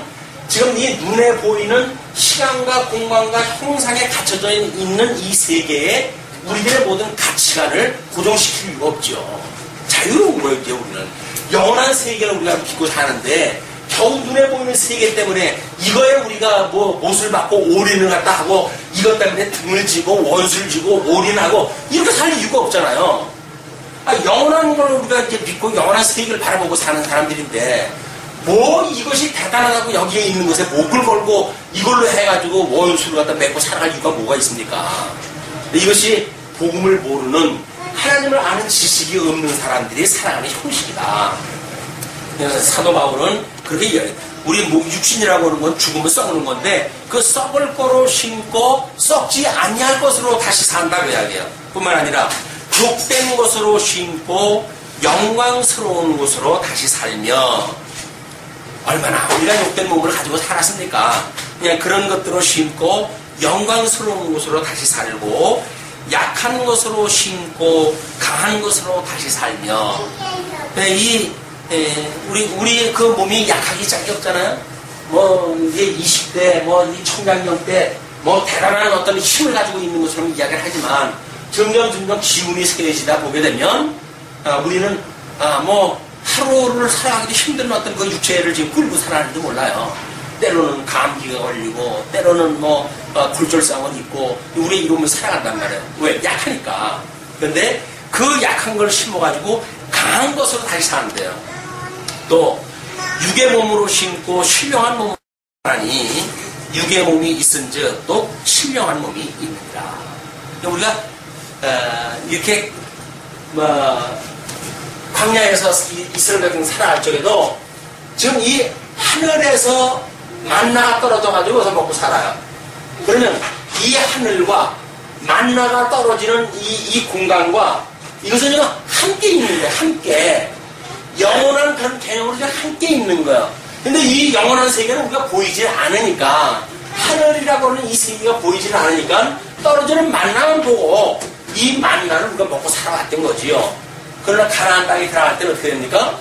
Speaker 1: 지금 이 눈에 보이는 시간과 공간과 형상에 갇혀져 있는 이 세계에 우리들의 모든 가치관을 고정시킬 이유가 없죠. 자유로운 거였죠. 우리는 영원한 세계를 우리가 믿고 사는데 겨우 눈에 보이는 세계 때문에 이거에 우리가 뭐 못을 받고 올인을 갖다 하고 이것 때문에 등을 지고 원수를 지고 올인하고 이렇게 살 이유가 없잖아요. 영원한 걸 우리가 이제 믿고 영원한 세계를 바라보고 사는 사람들인데 뭐 이것이 대단하다고 여기에 있는 것에 목을 걸고 이걸로 해가지고 원수를 갖다 맺고 살아갈 이유가 뭐가 있습니까? 이것이 복음을 모르는 하나님을 아는 지식이 없는 사람들이 살아가는 형식이다. 그래서 사도 바울은 그렇게 이야기해요. 우리 육신이라고 하는 건 죽으면 썩는 건데 그 썩을 거로 심고 썩지 아니할 것으로 다시 산다고 이야기해요. 뿐만 아니라 욕된 것으로 심고 영광스러운 것으로 다시 살며. 얼마나 우리가 욕된 몸을 가지고 살았습니까? 그냥 그런 것들로 심고 영광스러운 것으로 다시 살고 약한 것으로 심고 강한 것으로 다시 살며. 우리 그 몸이 약하기 짝이 없잖아요. 뭐 이제 20대 뭐 이 청장년 때 뭐 대단한 어떤 힘을 가지고 있는 것처럼 이야기를 하지만 점점 기운이 세지다 보게 되면 우리는 뭐 하루를 살아가기도 힘든 어떤 그 육체를 지금 끌고 살아가는지 몰라요. 때로는 감기가 걸리고 때로는 뭐 골절상은 있고 우리 이러면서 살아간단 말이에요. 왜? 약하니까. 그런데 그 약한 걸 심어가지고 강한 것으로 다시 사는데요. 또 육의 몸으로 심고 신령한 몸으로 사니 육의 몸이 있은즉 또 신령한 몸이 있느니라. 우리가 이렇게 광야에서 이스라엘 백성 살아갈 적에도 지금 이 하늘에서 만나가 떨어져가지고 먹고 살아요. 그러면 이 하늘과 만나가 떨어지는 이 공간과 이것은 지금 함께 있는 거예요. 함께. 영원한 그런 개념으로 지금 함께 있는 거예요. 근데 이 영원한 세계는 우리가 보이지 않으니까, 하늘이라고 하는 이 세계가 보이지 않으니까 떨어지는 만나만 보고 이 만나를 우리가 먹고 살아왔던 거지요. 그러나 가나안 땅에 들어갈 때는 어떻게 됩니까?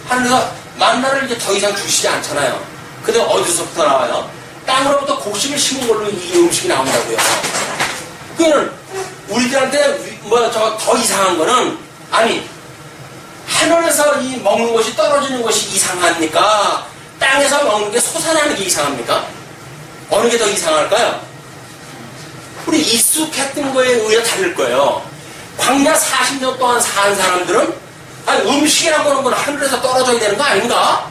Speaker 1: 하늘에서 만나를 이제 더 이상 주시지 않잖아요. 근데 어디서부터 나와요? 땅으로부터 곡식을 심은 걸로 이 음식이 나온다고요. 그러면 우리들한테 더 이상한 거는, 아니 하늘에서 이 먹는 것이 떨어지는 것이 이상합니까? 땅에서 먹는 게 솟아나는 게 이상합니까? 어느 게 더 이상할까요? 우리 익숙했던 거에 의해 다를 거예요. 광야 40년 동안 산 사람들은 아니 음식이라고 하는 건 하늘에서 떨어져야 되는 거 아닌가?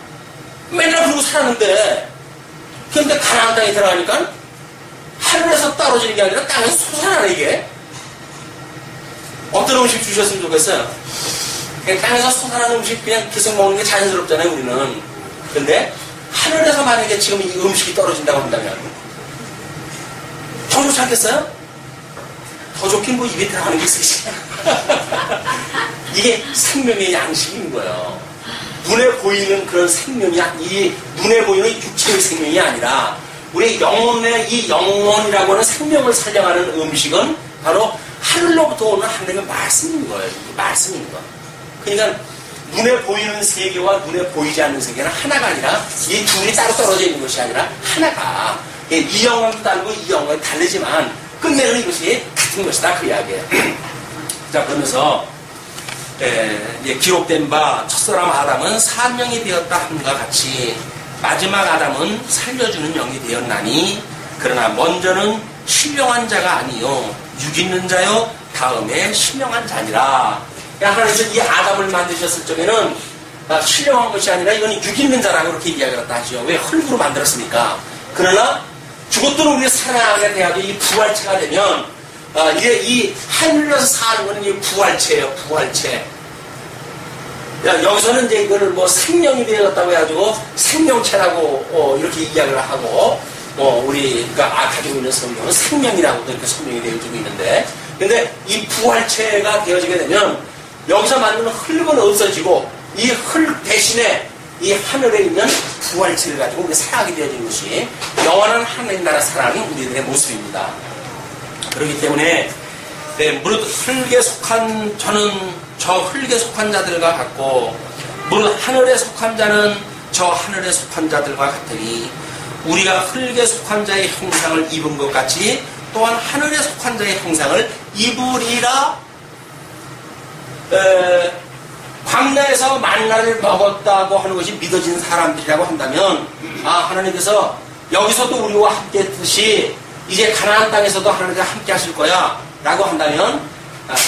Speaker 1: 맨날 그러고 살았는데, 그런데 가나안 땅에 들어가니까 하늘에서 떨어지는 게 아니라 땅에서 솟아나는 이게. 어떤 음식 주셨으면 좋겠어요? 그냥 땅에서 솟아나는 음식 그냥 계속 먹는 게 자연스럽잖아요, 우리는. 근데 하늘에서 만약에 지금 이 음식이 떨어진다고 한다면 더 좋지 않겠어요? 더 좋긴 뭐 입에 들어가는 게 있으시죠. 이게 생명의 양식인 거예요. 눈에 보이는 그런 생명이, 이 눈에 보이는 육체의 생명이 아니라 우리 영혼의 이 영혼이라고 하는 생명을 살려가는 음식은 바로 하늘로부터 오는 하나님의 말씀인 거예요. 말씀인 거예요. 그러니까 눈에 보이는 세계와 눈에 보이지 않는 세계는 하나가 아니라 이 둘이 따로 떨어져 있는 것이 아니라 하나가, 이 영혼도 다르고 이 영혼이 다르지만 끝내는 이것이 같은 것이다, 그 이야기예요. 자, 그러면서 기록된 바 첫사람 아담은 산영이 되었다 함과 같이 마지막 아담은 살려주는 영이 되었나니 그러나 먼저는 신령한 자가 아니요 육 있는 자요 다음에 신령한 자니라. 하나님께서 이 아담을 만드셨을 적에는 신령한 것이 아니라 이건 육 있는 자라고 그렇게 이야기를 했다 하죠. 왜? 흙으로 만들었으니까. 그러나 죽었던 우리가 살아나게 돼야지 이 부활체가 되면 이게 이 하늘에서 사는 거는 이 부활체예요. 부활체. 여기서는 이제 이거를 뭐 생명이 되었다고 해가지고 생명체라고 이렇게 이야기를 하고 우리가 가지고 있는 성경은 생명이라고도 이렇게 설명이 되어지고 있는데, 근데 이 부활체가 되어지게 되면 여기서 만드는 흙은 없어지고 이 흙 대신에 이 하늘에 있는 부활체를 가지고 우리가 살아가게 되어진 것이 영원한 하나님 나라 살아가는 우리들의 모습입니다. 그렇기 때문에 무릇 흙에 속한 저는 저 흙에 속한 자들과 같고 무릇 하늘에 속한 자는 저 하늘에 속한 자들과 같으니 우리가 흙에 속한 자의 형상을 입은 것 같이 또한 하늘에 속한 자의 형상을 입으리라. 광야에서 만나를 먹었다고 하는 것이 믿어진 사람들이라고 한다면 하나님께서 여기서도 우리와 함께 했듯이 이제 가나안 땅에서도 하나님과 함께 하실 거야 라고 한다면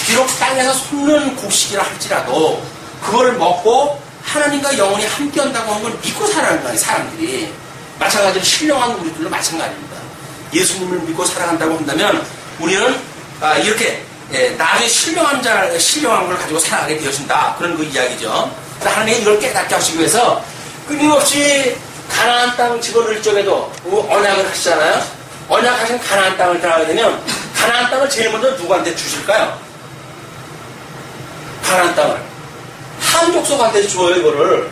Speaker 1: 비록 땅에서 솟는 곡식이라 할지라도 그걸 먹고 하나님과 영원히 함께 한다고 하는 걸 믿고 살아가는 거예요. 사람들이 마찬가지로 신령한 우리들도 마찬가지입니다. 예수님을 믿고 살아간다고 한다면 우리는 이렇게 나중에 신령한 걸 가지고 살아가게 되어진다, 그런 그 이야기죠. 하나님이 이걸 깨닫게 하시기 위해서 끊임없이 가나안 땅 집어넣을 적에도 언약을 하시잖아요. 언약하신 가나안 땅을 들어가게 되면 가나안 땅을 제일 먼저 누구한테 주실까요? 가나안 땅을 한 족속한테 줘요. 이거를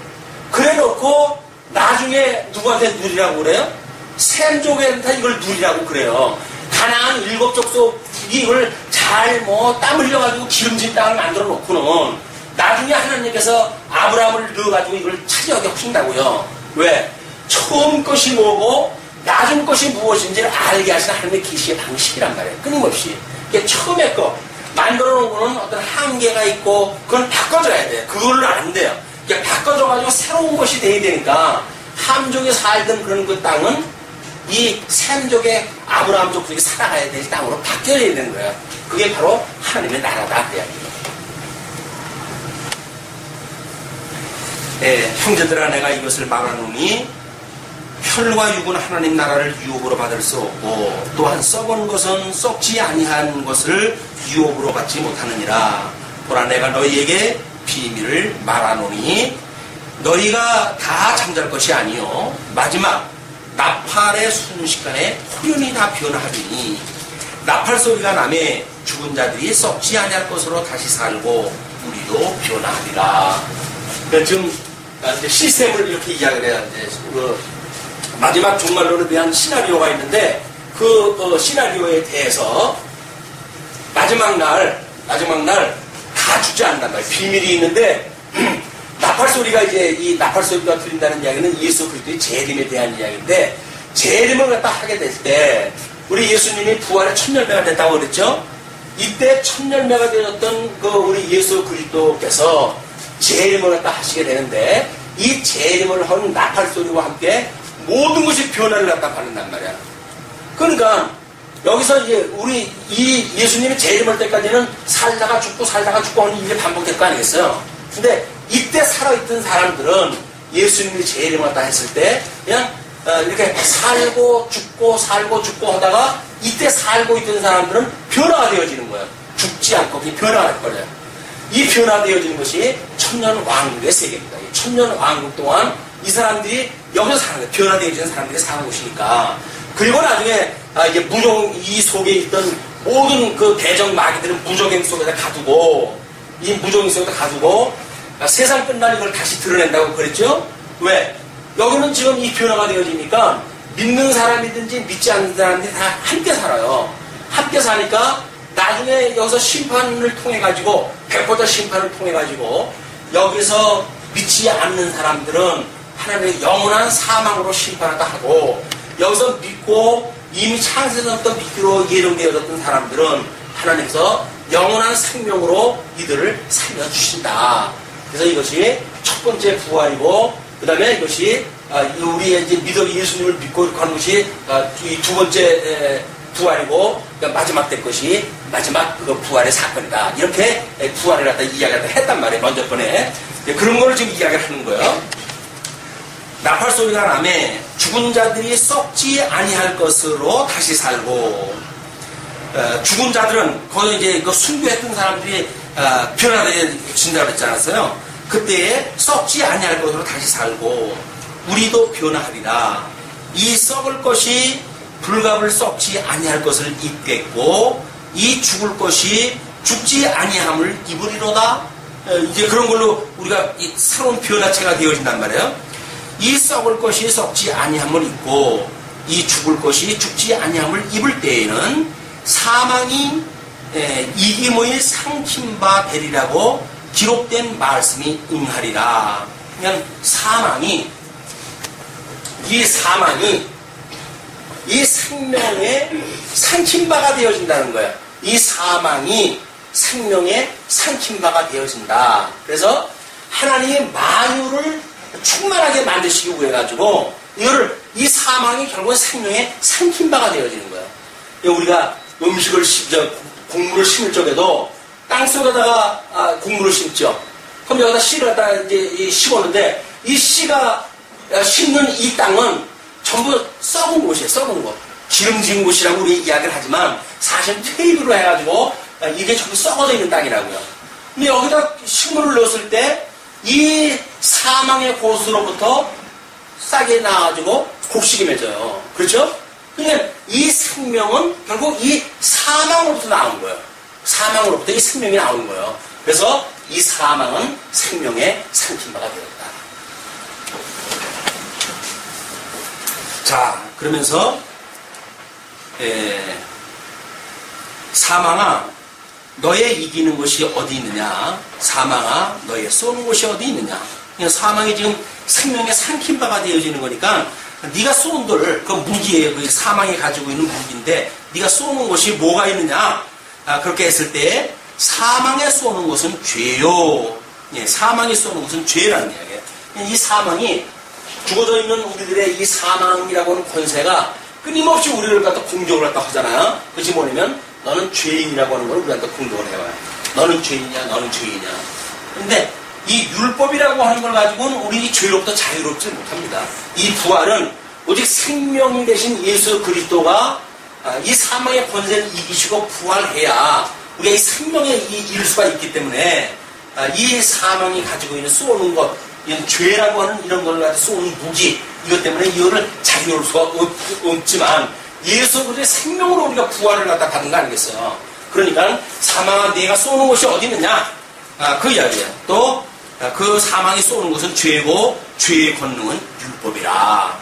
Speaker 1: 그래 놓고 나중에 누구한테 누리라고 그래요? 셈족한테 이걸 누리라고 그래요. 가나안 7족속이 이걸 잘 땀 흘려가지고 기름진 땅을 만들어 놓고는 나중에 하나님께서 아브라함을 넣어가지고 이걸 차지하게 하신다고요. 왜? 처음 것이 뭐고 낮은 것이 무엇인지를 알게 하시는 하나님의 계시의 방식이란 말이에요. 끊임없이. 이게 처음에 거 만들어 놓은 거는 어떤 한계가 있고 그건 바꿔줘야 돼요. 그걸로 안 돼요. 그냥 바꿔줘가지고 새로운 것이 돼야 되니까 함족이 살던 그런 그 땅은 이 샘족의 아브라함 족속이 살아가야 될 땅으로 바뀌어야 되는 거예요. 그게 바로 하나님의 나라다. 그 이야기예요. 형제들아 내가 이것을 말하노니 혈과 육은 하나님 나라를 유업으로 받을 수 없고 또한 썩은 것은 썩지 아니한 것을 유업으로 받지 못하느니라. 보라 내가 너희에게 비밀을 말하노니 너희가 다 잠잘 것이 아니요 마지막 나팔의 순식간에 호련히 다 변화하리니 나팔 소리가 나매 죽은 자들이 썩지 아니할 것으로 다시 살고 우리도 변화하리라. 그러니까 지금 이제 시스템을 이렇게 이야기를 해야 돼. 마지막 종말론에 대한 시나리오가 있는데 그 시나리오에 대해서 마지막 날 다 죽지 않는단 말이에요. 비밀이 있는데 나팔 소리가 이제 이 나팔 소리가 들린다는 이야기는 예수 그리스도의 재림에 대한 이야기인데 재림을 갖다 하게 됐을 때 우리 예수님이 부활의 첫 열매가 됐다고 그랬죠. 이때 첫 열매가 되었던 그 우리 예수 그리스도께서 재림을 갖다 하시게 되는데 이 재림을 한 나팔 소리와 함께 모든 것이 변화를 갖다 받는단 말이야. 그러니까 여기서 이제 우리 이 예수님이 재림할 때까지는 살다가 죽고 하는 일이 반복될 거 아니겠어요? 근데 이때 살아있던 사람들은 예수님이 재림을 갖다 했을 때 그냥 이렇게 살고 죽고 하다가 이때 살고 있던 사람들은 변화가 되어지는 거예요. 죽지 않고 그냥 변화가 될 거예요. 이 변화되어지는 것이 천년 왕국의 세계입니다. 이 천년 왕국 동안 이 사람들이 여기서 사는 거예요. 변화되어지는 사람들이 사는 곳이니까. 그리고 나중에 이제 이 속에 있던 모든 그 대적 마귀들은 무적행 속에다 가두고 이 무적행 속에다 가두고 세상 끝나는 걸 다시 드러낸다고 그랬죠? 왜? 여기는 지금 이 변화가 되어지니까 믿는 사람이든지 믿지 않는 사람들이 다 함께 살아요. 함께 사니까 나중에 여기서 심판을 통해가지고, 백보자 심판을 통해가지고, 여기서 믿지 않는 사람들은 하나님의 영원한 사망으로 심판하다 하고, 여기서 믿고 이미 창세전부터 믿기로 예정되어졌던 사람들은 하나님께서 영원한 생명으로 이들을 살려주신다. 그래서 이것이 첫 번째 부활이고, 그 다음에 이것이 우리의 이제 예수님을 믿고 가는 것이 이 두 번째 부활이고, 그러니까 마지막 될 것이 마지막 그 부활의 사건이다. 이렇게 부활을 갖다 이야기를 했단 말이에요. 먼저 번에. 그런 걸 지금 이야기를 하는 거예요. 나팔 소리가 나매 죽은 자들이 썩지 아니할 것으로 다시 살고, 죽은 자들은 거기 이제 그 순교했던 사람들이 변화되어진다고 그랬지 않았어요? 그때에 썩지 아니할 것으로 다시 살고 우리도 변화하리라. 이 썩을 것이 불갑을 썩지 아니할 것을 입겠고 이 죽을 것이 죽지 아니함을 입으리로다. 이제 그런 걸로 우리가 이 새로운 변화체가 되어진단 말이에요. 이 썩을 것이 썩지 아니함을 입고 이 죽을 것이 죽지 아니함을 입을 때에는 사망이 이기모일 상킴바 되리라고 기록된 말씀이 응하리라. 그냥 이 사망이 이 생명의 상킴바가 되어진다는 거예요. 이 사망이 생명의 상킴바가 되어진다. 그래서 하나님의 만유를 충만하게 만드시기 위해 가지고 이 사망이 결국은 생명의 상킴바가 되어지는 거예요. 우리가 음식을 곡물을 심을 적에도 땅 속에다가 곡물을 심죠. 그럼 여기다 씨를 갖다 이제 심었는데 이 씨가 심는 이 땅은 전부 썩은 곳이에요. 썩은 곳. 기름진 곳이라고 우리 이야기를 하지만 사실 퇴비로 해가지고 이게 전부 썩어져 있는 땅이라고요. 근데 여기다 식물을 넣었을 때 이 사망의 곳으로부터 싹이 나가지고 곡식이 맺어요. 그렇죠? 근데 이 생명은 결국 이 사망으로부터 나온 거예요. 사망으로부터 이 생명이 나오는 거예요. 그래서 이 사망은 생명의 상kim바가 되었다. 자, 그러면서 사망아 너의 이기는 것이 어디 있느냐? 사망아 너의 쏘는 곳이 어디 있느냐? 사망이 지금 생명의 상킴바가 되어지는 거니까 네가 쏜 돌, 그 무기예요. 그 사망이 가지고 있는 무기인데 네가 쏘는 것이 뭐가 있느냐? 그렇게 했을 때 사망에 쏘는 것은 죄요. 예, 사망이 쏘는 것은 죄라는 이야기예요. 이 사망이 죽어져 있는 우리들의 이 사망이라고 하는 권세가 끊임없이 우리를 갖다 공격을 갖다 하잖아요. 그것이 뭐냐면 너는 죄인이라고 하는 걸 우리한테 공격을 해봐요. 너는 죄인이냐, 너는 죄인이냐. 그런데 이 율법이라고 하는 걸 가지고는 우리 죄로부터 자유롭지 못합니다. 이 부활은 오직 생명이 되신 예수 그리스도가 이 사망의 권세를 이기시고 부활해야 우리가 이 생명에 이를 수가 있기 때문에 이 사망이 가지고 있는 쏘는 것, 이런 죄라고 하는 이런 걸 가지고 쏘는 무기, 이것 때문에 이거를 자유로울 수가 없지만 예수 그리스도의 생명으로 우리가 부활을 갖다 받은 거 아니겠어요? 그러니까 사망아 내가 쏘는 곳이 어디 있느냐? 그 이야기예요. 또 그 사망이 쏘는 것은 죄고 죄의 권능은 율법이라.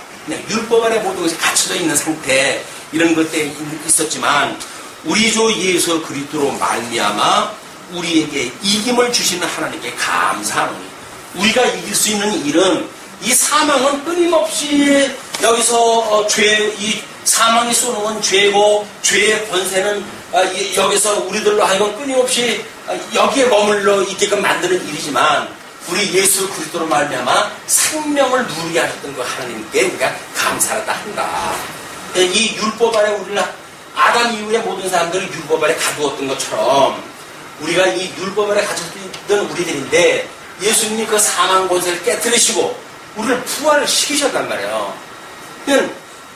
Speaker 1: 율법 안에 모든 것이 갖춰져 있는 상태 이런 것들이 있었지만 우리 주 예수 그리스도로 말미암아 우리에게 이김을 주시는 하나님께 감사하노니 우리가 이길 수 있는 일은 이 사망은 끊임없이 여기서 이 사망이 쏘는 건 죄고 죄의 권세는 여기서 우리들로 하여금 끊임없이 여기에 머물러 있게끔 만드는 일이지만 우리 예수 그리스도로 말미암아 생명을 누리게 하셨던 그 하나님께 우리가 감사하다 한다. 이 율법 안에 우리는 아담 이후에 모든 사람들을 율법 안에 가두었던 것처럼 우리가 이 율법 안에 갇혔던 우리들인데 예수님이 그 사망 권세를 깨뜨리시고 우리를 부활을 시키셨단 말이에요.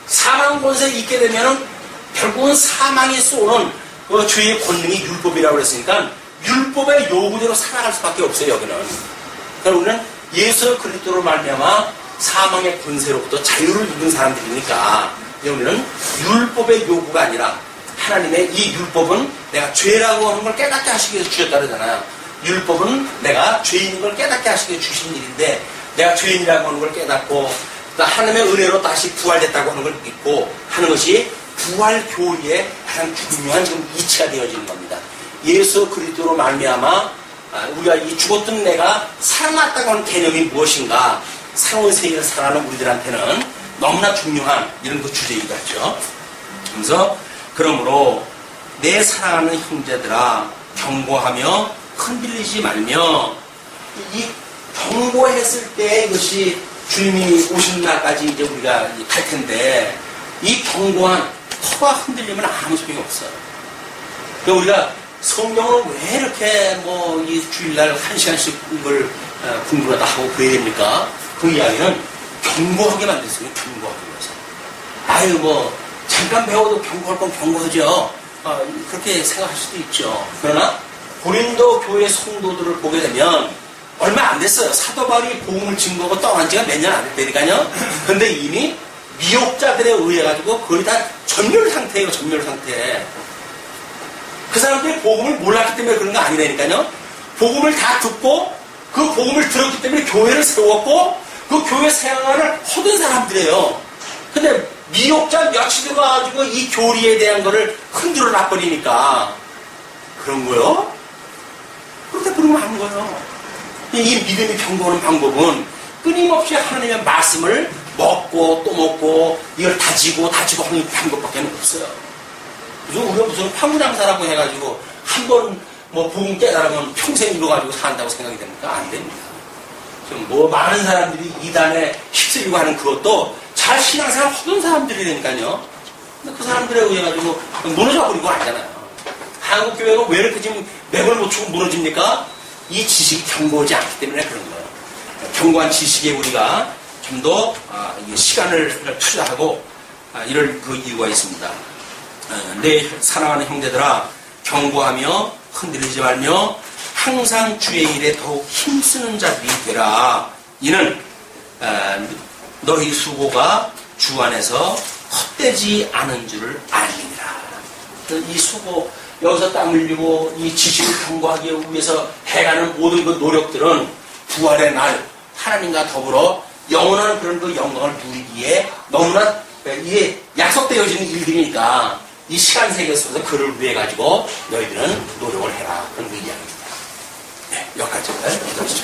Speaker 1: 사망 권세에 있게 되면은 결국은 사망이 쏘는 그 죄의 권능이 율법이라고 그랬으니까 율법의 요구대로 살아갈 수밖에 없어요. 여기는. 그러니까 우리는 예수 그리스도로 말미암아 사망의 권세로부터 자유를 입은 사람들이니까 우리는 율법의 요구가 아니라 하나님의 이 율법은 내가 죄라고 하는 걸 깨닫게 하시기 위해서 주셨다 그러잖아요. 율법은 내가 죄인인 걸 깨닫게 하시기 위해서 주신 일인데 내가 죄인이라고 하는 걸 깨닫고 하나님의 은혜로 다시 부활됐다고 하는 걸 믿고 하는 것이 부활 교리의 가장 중요한 이치가 되어지는 겁니다. 예수 그리스도로 말미암아 우리가 이 죽었던 내가 살아났다고 하는 개념이 무엇인가 새로운 세계를 살아가는 우리들한테는 너무나 중요한 이런 그 주제이기도 하죠. 그래서 그러므로 내 사랑하는 형제들아 경고하며 흔들리지 말며 이 경고했을 때 이것이 주님이 오신 날까지 이제 우리가 갈 텐데 이 경고한 터가 흔들리면 아무 소용이 없어요. 그러니까 우리가 성경을 왜 이렇게 이 주일날 1시간씩 이걸 공부를 하고 그래야 됩니까? 그 이야기는 경고하게 만들었어요. 경고하기 위해서. 잠깐 배워도 경고할 건 경고하죠. 그렇게 생각할 수도 있죠. 그러나 고린도 교회 성도들을 보게 되면 얼마 안 됐어요. 사도 바울이 복음을 증거하고 떠난 지가 몇 년 안 됐다니까요. 근데 이미 미혹자들에 의해 가지고 거의 다 전멸 상태예요. 전멸 상태. 그 사람들이 복음을 몰랐기 때문에 그런 거 아니라니까요. 복음을 다 듣고 그 복음을 들었기 때문에 교회를 세웠고 그 교회 생활을 허든 사람들이에요. 근데 미혹자 몇이 들어가가지고 이 교리에 대한 거를 흔들어 놔버리니까 그런 거요? 그렇게 그러면 안 거예요. 이 믿음이 경고하는 방법은 끊임없이 하나님의 말씀을 먹고 또 먹고 이걸 다지고 하는 방법밖에 없어요. 그래서 우리가 무슨 황무장사라고 해가지고 한 번 복음 깨달으면 평생 이거 가지고 산다고 생각이 됩니까? 안 됩니다. 지금 많은 사람들이 이단에 휩쓸리고 하는 그것도 잘 신앙생활 하던 사람들이라니까요. 근데 그 사람들에 의해 가지고 무너져버리고 하잖아요. 한국교회가 왜 이렇게 지금 맥을 못 추고 무너집니까? 이 지식이 경고하지 않기 때문에 그런 거예요. 경고한 지식에 우리가 좀 더 시간을 투자하고 이럴 그 이유가 있습니다. 내 사랑하는 형제들아 경고하며 흔들리지 말며 항상 주의 일에 더욱 힘쓰는 자들이 되라. 이는 너희 수고가 주 안에서 헛되지 않은 줄을 알리니라. 이 수고 여기서 땀 흘리고 이 지식을 경고하기 위해서 해가는 모든 그 노력들은 부활의 날 하나님과 더불어 영원한 그런 그 영광을 누리기에 너무나 이게 약속되어지는 일들이니까 이 시간 세계 속에서 그를 위해 가지고 너희들은 노력을 해라. 그런 그 이야기입니다. 네, 여기까지 들으시죠.